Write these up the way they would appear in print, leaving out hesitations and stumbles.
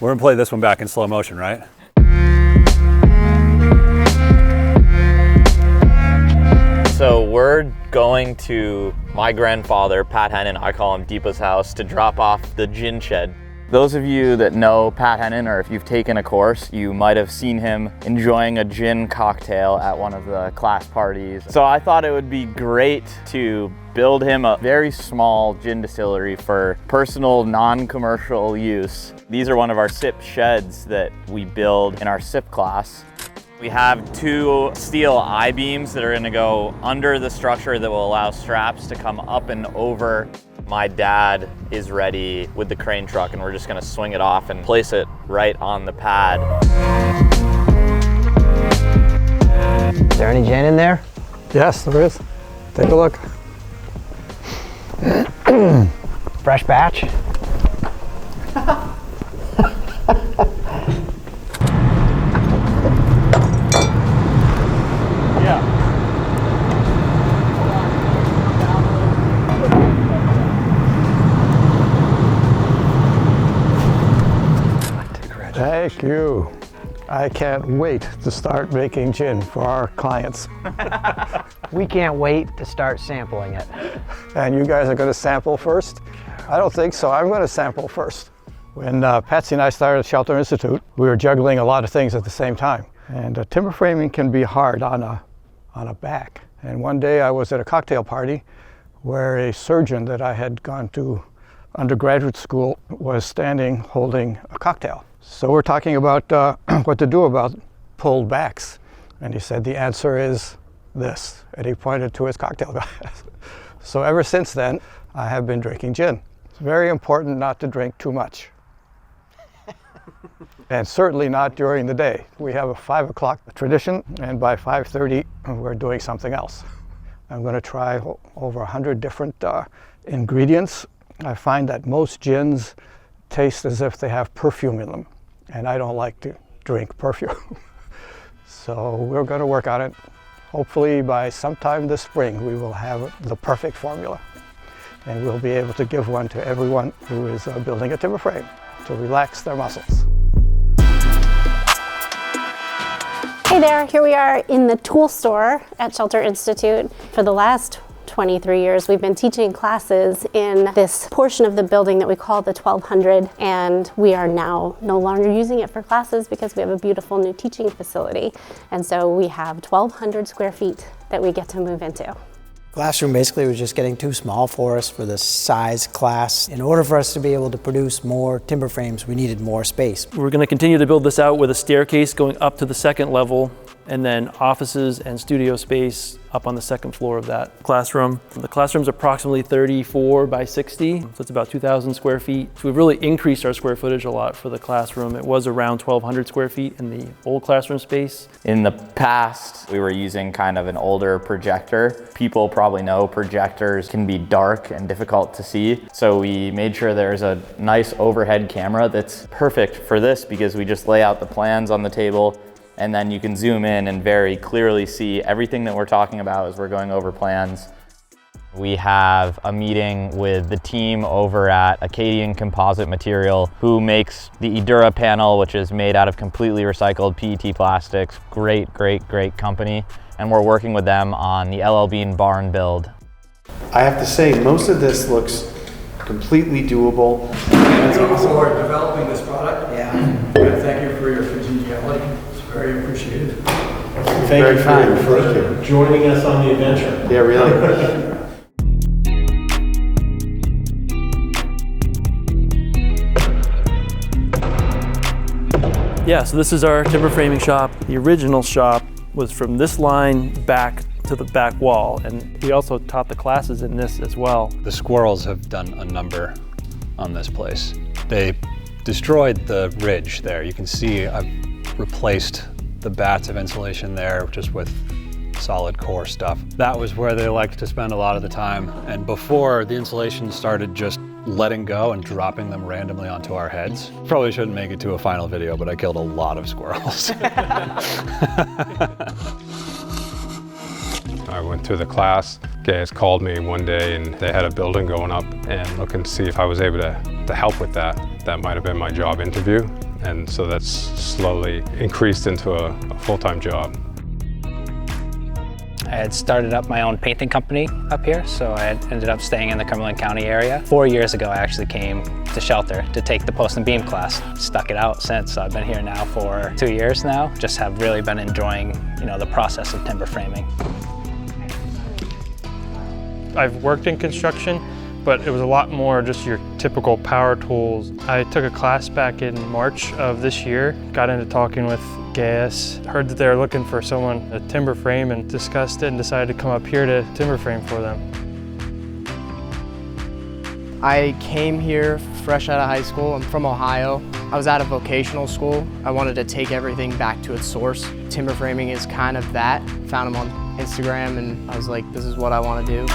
We're gonna play this one back in slow motion, right? So we're going to my grandfather, Pat Hennon, I call him Deepa's house, to drop off the gin shed. Those of you that know Pat Hennon, or if you've taken a course, you might have seen him enjoying a gin cocktail at one of the class parties. So I thought it would be great to build him a very small gin distillery for personal, non-commercial use. These are one of our SIP sheds that we build in our SIP class. We have 2 steel I-beams that are gonna go under the structure that will allow straps to come up and over. My dad is ready with the crane truck, and we're just gonna swing it off and place it right on the pad. Is there any gin in there? Yes, there is. Take a look. Fresh batch? Thank you. I can't wait to start making gin for our clients. We can't wait to start sampling it. And you guys are going to sample first? I don't think so. I'm going to sample first. When Patsy and I started Shelter Institute, we were juggling a lot of things at the same time. And timber framing can be hard on a back. And one day I was at a cocktail party where a surgeon that I had gone to undergraduate school was standing holding a cocktail. So we're talking about what to do about pulled backs. And he said, the answer is this. And he pointed to his cocktail glass. So ever since then, I have been drinking gin. It's very important not to drink too much. And certainly not during the day. We have a 5 o'clock tradition, and by 5:30, we're doing something else. I'm going to try over 100 different ingredients. I find that most gins taste as if they have perfume in them, and I don't like to drink perfume. So we're going to work on it. Hopefully by sometime this spring we will have the perfect formula, and we'll be able to give one to everyone who is building a timber frame to relax their muscles. Hey there, here we are in the tool store at Shelter Institute. For the last 23 years, we've been teaching classes in this portion of the building that we call the 1200, and we are now no longer using it for classes because we have a beautiful new teaching facility. And so we have 1,200 square feet that we get to move into. Classroom basically was just getting too small for us for the size class. In order for us to be able to produce more timber frames, we needed more space. We're going to continue to build this out with a staircase going up to the 2nd level, and then offices and studio space up on the 2nd floor of that classroom. The classroom's approximately 34 by 60, so it's about 2,000 square feet. So we've really increased our square footage a lot for the classroom. It was around 1,200 square feet in the old classroom space. In the past, we were using kind of an older projector. People probably know projectors can be dark and difficult to see. So we made sure there's a nice overhead camera that's perfect for this, because we just lay out the plans on the table, and then you can zoom in and very clearly see everything that we're talking about as we're going over plans. We have a meeting with the team over at Acadian Composite Material, who makes the Edura panel, which is made out of completely recycled PET plastics. Great, great, great company. And we're working with them on the LL Bean barn build. I have to say, most of this looks completely doable. Thank you for developing this product. Yeah. And thank you for your congeniality. It's very appreciated. Thank you for joining us on the adventure. Yeah, really. Yeah, so this is our timber framing shop. The original shop was from this line back to the back wall, and we also taught the classes in this as well. The squirrels have done a number on this place. They destroyed the ridge there. You can see I've replaced the bats of insulation there just with solid core stuff. That was where they liked to spend a lot of the time. And before the insulation started just letting go and dropping them randomly onto our heads. Probably shouldn't make it to a final video, but I killed a lot of squirrels. I went through the class. Guys called me one day and they had a building going up and looking to see if I was able to help with that. That might have been my job interview. and so that's slowly increased into a full-time job. I had started up my own painting company up here, so I had ended up staying in the Cumberland County area. 4 years ago, I actually came to Shelter to take the post and beam class. Stuck it out since, so I've been here now for 2 years now. Just have really been enjoying, the process of timber framing. I've worked in construction, but it was a lot more just your typical power tools. I took a class back in March of this year, got into talking with Gaius, heard that they were looking for someone to timber frame, and discussed it and decided to come up here to timber frame for them. I came here fresh out of high school. I'm from Ohio. I was at a vocational school. I wanted to take everything back to its source. Timber framing is kind of that. Found them on Instagram and I was like, this is what I want to do.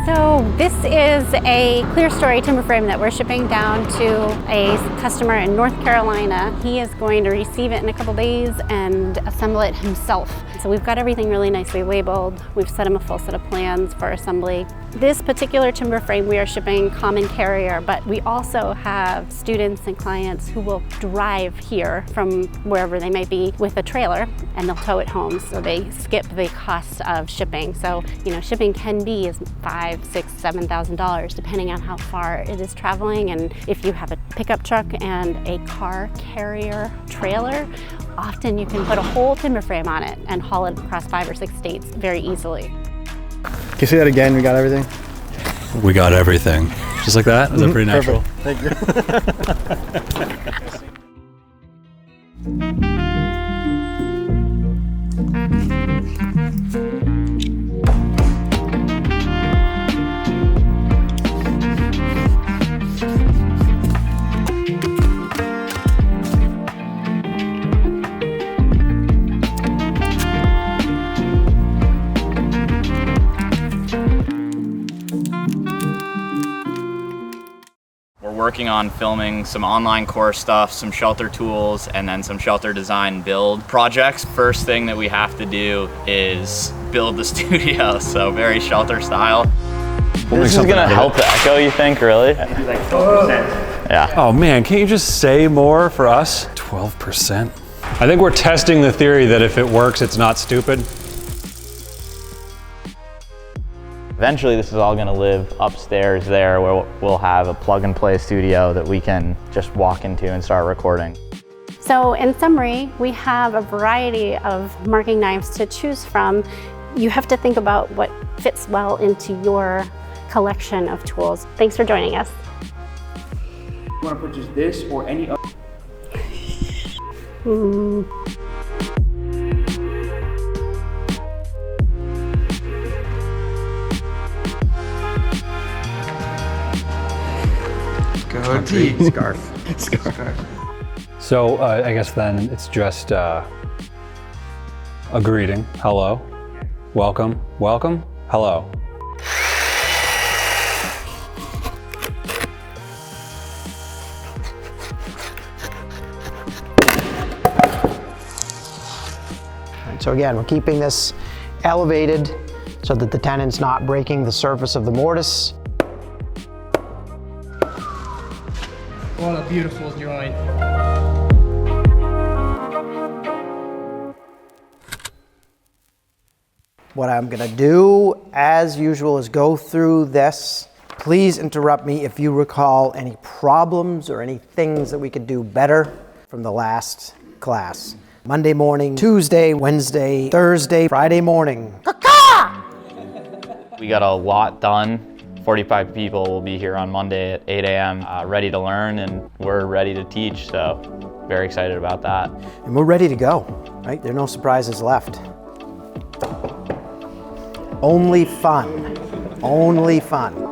So this is a clear story timber frame that we're shipping down to a customer in North Carolina. He is going to receive it in a couple days and assemble it himself. So we've got everything really nicely labeled. We've set him a full set of plans for assembly. This particular timber frame we are shipping common carrier, but we also have students and clients who will drive here from wherever they might be with a trailer and they'll tow it home, so they skip the cost of shipping. So, shipping can be as $5,000, $6,000, $7,000 depending on how far it is traveling, and if you have a pickup truck and a car carrier trailer, often you can put a whole timber frame on it and haul it across 5 or 6 states very easily. Can you say that again? We got everything? We got everything. Just like that? Is that pretty natural? Perfect. Thank you. Working on filming some online course stuff, some shelter tools, and then some shelter design build projects. First thing that we have to do is build the studio, so very shelter style. This is gonna help the echo, you think, really? Like 12%. Yeah. Oh man, can't you just say more for us? 12%? I think we're testing the theory that if it works, it's not stupid. Eventually this is all gonna live upstairs there where we'll have a plug and play studio that we can just walk into and start recording. So in summary, we have a variety of marking knives to choose from. You have to think about what fits well into your collection of tools. Thanks for joining us. You want to put just this or any other? Scarf. So I guess then it's just a greeting. Hello, welcome, welcome, hello. So again, we're keeping this elevated so that the tenon's not breaking the surface of the mortise. What a beautiful joint. What I'm gonna do, as usual, is go through this. Please interrupt me if you recall any problems or any things that we could do better from the last class. Monday morning, Tuesday, Wednesday, Thursday, Friday morning. We got a lot done. 45 people will be here on Monday at 8 a.m. Ready to learn, and we're ready to teach, so very excited about that. And we're ready to go, right? There are no surprises left. Only fun. Only fun.